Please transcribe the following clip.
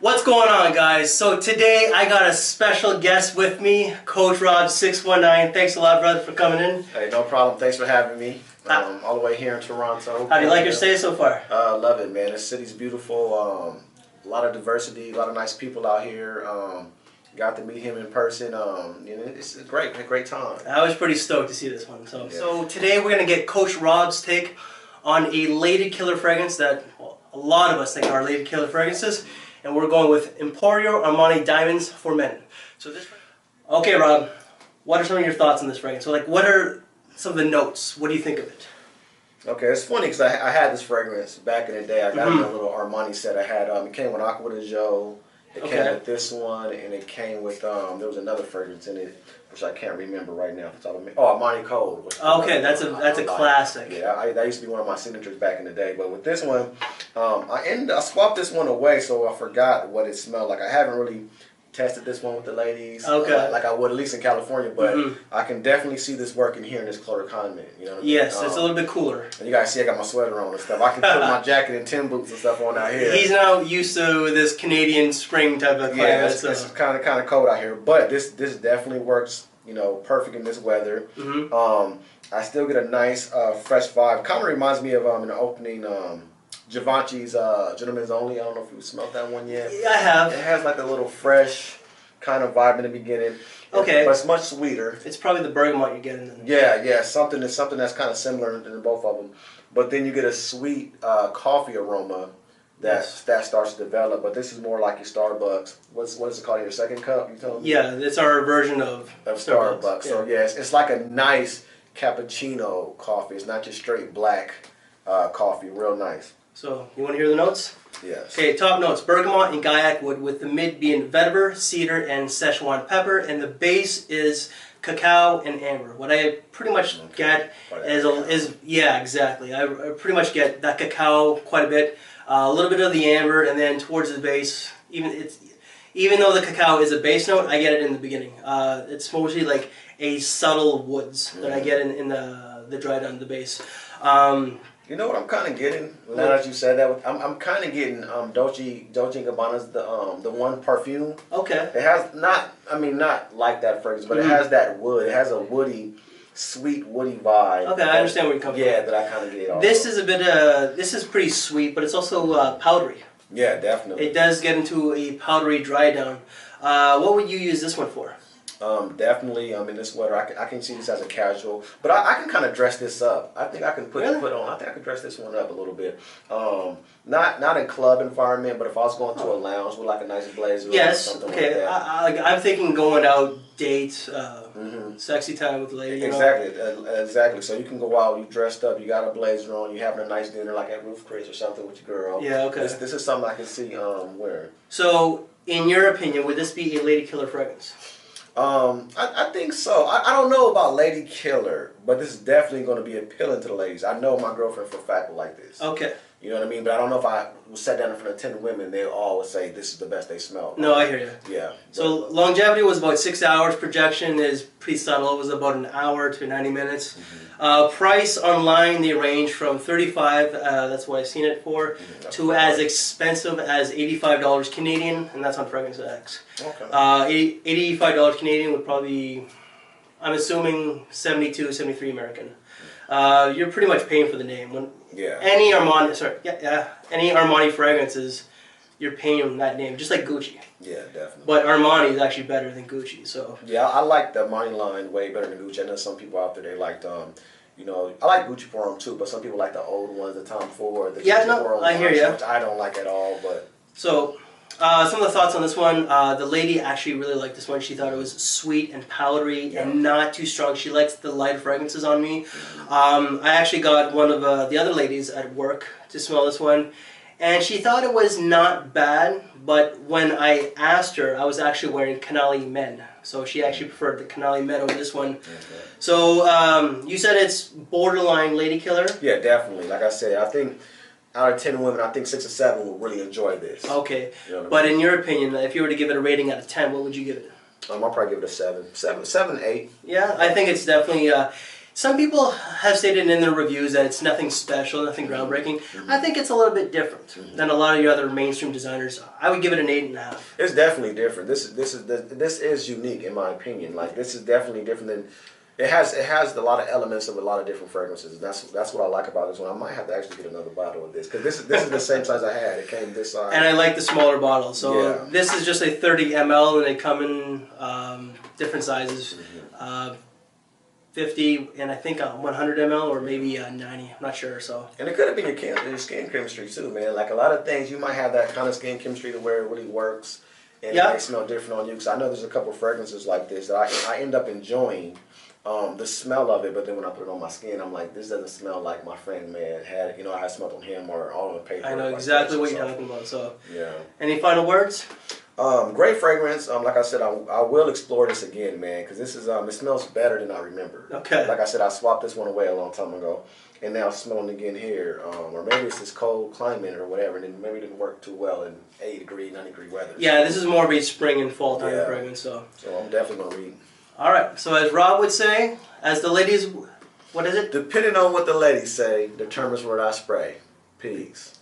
What's going on, guys? So today I got a special guest with me, Coach Rob 619. Thanks a lot, brother, for coming in. Hey, no problem. Thanks for having me. All the way here in Toronto. How do you like your stay so far? Love it, man. The city's beautiful. A lot of diversity, a lot of nice people out here. Got to meet him in person. It's a great time. I was pretty stoked to see this one. So today we're gonna get Coach Rob's take on a lady killer fragrance that a lot of us think are lady killer fragrances, and we're going with Emporio Armani Diamonds for men. Okay, Rob, what are some of your thoughts on this fragrance? So, what are some of the notes? What do you think of it? Okay, it's funny because I had this fragrance back in the day. I got it in a little Armani set I had. It came with Aqua de Jo. It came with this one, and it came with, there was another fragrance in it, which I can't remember right now. Armani Cold. Okay, that's a classic. Yeah, that used to be one of my signatures back in the day. But with this one, I swapped this one away, so I forgot what it smelled like. I haven't really tested this one with the ladies, like I would at least in California, but I can definitely see this working here in this colder climate. You know what I mean? Yes, it's a little bit cooler. And you guys see I got my sweater on and stuff. I can put my jacket and Tim boots and stuff on out here. He's now used to this Canadian spring type of climate. Yeah, it's kind of cold out here, but this definitely works. You know, perfect in this weather. I still get a nice fresh vibe. Kind of reminds me of in the opening. Givenchy's Gentlemen's Only. I don't know if you smelled that one yet. Yeah, I have. It has like a little fresh kind of vibe in the beginning. Okay. But it's much sweeter. It's probably the bergamot you're getting then. Yeah, something that's kind of similar in both of them. But then you get a sweet coffee aroma that starts to develop. But this is more like your Starbucks. What is it called? Your second cup? You told me? Yeah, it's our version of Starbucks. Yeah. So yeah, it's like a nice cappuccino coffee. It's not just straight black coffee. Real nice. So, you want to hear the notes? Yes. Okay, top notes. Bergamot and Gaiac wood, with the mid being vetiver, cedar, and Szechuan pepper, and the base is cacao and amber. What I pretty much get is yeah, exactly. I pretty much get that cacao quite a bit, a little bit of the amber, and then towards the base, even though the cacao is a base note, I get it in the beginning. It's mostly like a subtle woods that I get in the dry down the base. You know what I'm kind of getting now that you said that? I'm kind of getting Dolce & Gabbana's the one perfume. Okay. It has not like that fragrance, but it has that wood. It has a woody, sweet woody vibe. Okay, I understand where you're coming from. Yeah, that I kind of get. Also. This is this is pretty sweet, but it's also powdery. Yeah, definitely. It does get into a powdery dry down. What would you use this one for? Definitely, in this weather, I can see this as a casual, but I can kind of dress this up. I think I can put on. I think I can dress this one up a little bit. Not in club environment, but if I was going to a lounge with like a nice blazer. Yes. Or something like that. I'm thinking going out, date, sexy time with the lady. Exactly. So you can go out, you dressed up, you got a blazer on, you having a nice dinner like at Roof Chris or something with your girl. Yeah. Okay. This is something I can see wearing. So, in your opinion, would this be a lady killer fragrance? I think so. I don't know about lady killer, but this is definitely going to be appealing to the ladies. I know my girlfriend for a fact will like this. Okay. You know what I mean? But I don't know if I sat down in front of 10 women, they all would say this is the best they smell. No, I hear you. Yeah. So longevity was about 6 hours. Projection is pretty subtle. It was about an hour to 90 minutes. Price online, they range from $35, that's what I've seen it for, to as expensive as $85 Canadian, and that's on Fragrance X. Okay. $85 Canadian would probably be, I'm assuming, $72, $73 American. You're pretty much paying for the name. Any Armani fragrances, you're paying that name, just like Gucci. Yeah, definitely. But Armani is actually better than Gucci, so. Yeah, I like the Armani line way better than Gucci. I know some people out there, they liked, I like Gucci for them too, but some people like the old ones, the Tom Ford, the I hear you. Which I don't like at all, but. So, some of the thoughts on this one, the lady actually really liked this one. She thought it was sweet and powdery and not too strong. She likes the light fragrances on me. I actually got one of the other ladies at work to smell this one, and she thought it was not bad, but when I asked her, I was actually wearing Canali Men. So she actually preferred the Canali Men over this one. So you said it's borderline lady killer? Yeah, definitely. Like I said, I think out of 10 women, I think 6 or 7 will really enjoy this. Okay. You know but in your opinion, if you were to give it a rating out of 10, what would you give it? I'll probably give it a 7. 7, 8. Yeah, I think it's definitely, Some people have stated in their reviews that it's nothing special, nothing groundbreaking. I think it's a little bit different than a lot of your other mainstream designers. I would give it an 8.5. It's definitely different. This is unique in my opinion. Like this is definitely different than. It has a lot of elements of a lot of different fragrances. That's what I like about this one. I might have to actually get another bottle of this because this is the same size I had. It came this size. And I like the smaller bottle. So this is just a 30 ml, and they come in different sizes. 50 and I think 100 ml or maybe 90. I'm not sure. So. And it could have been your skin chemistry too, man. Like a lot of things, you might have that kind of skin chemistry to where it really works, and it might smell different on you. Because I know there's a couple of fragrances like this that I end up enjoying. The smell of it, but then when I put it on my skin, I'm like, this doesn't smell like my friend had. You know, I had smelled on him or all on the paper. I know exactly what you're talking about. So, yeah. Any final words? Great fragrance. Like I said, I will explore this again, man, because this is it smells better than I remember. Okay. Like I said, I swapped this one away a long time ago, and now I'm smelling it again here. Or maybe it's this cold climate or whatever, and then maybe it didn't work too well in 80-degree, 90-degree weather. Yeah, this is more of a spring and fall time fragrance. So I'm definitely gonna read. All right. So as Rob would say, as the ladies, what is it? Depending on what the ladies say, determines what I spray. Peace.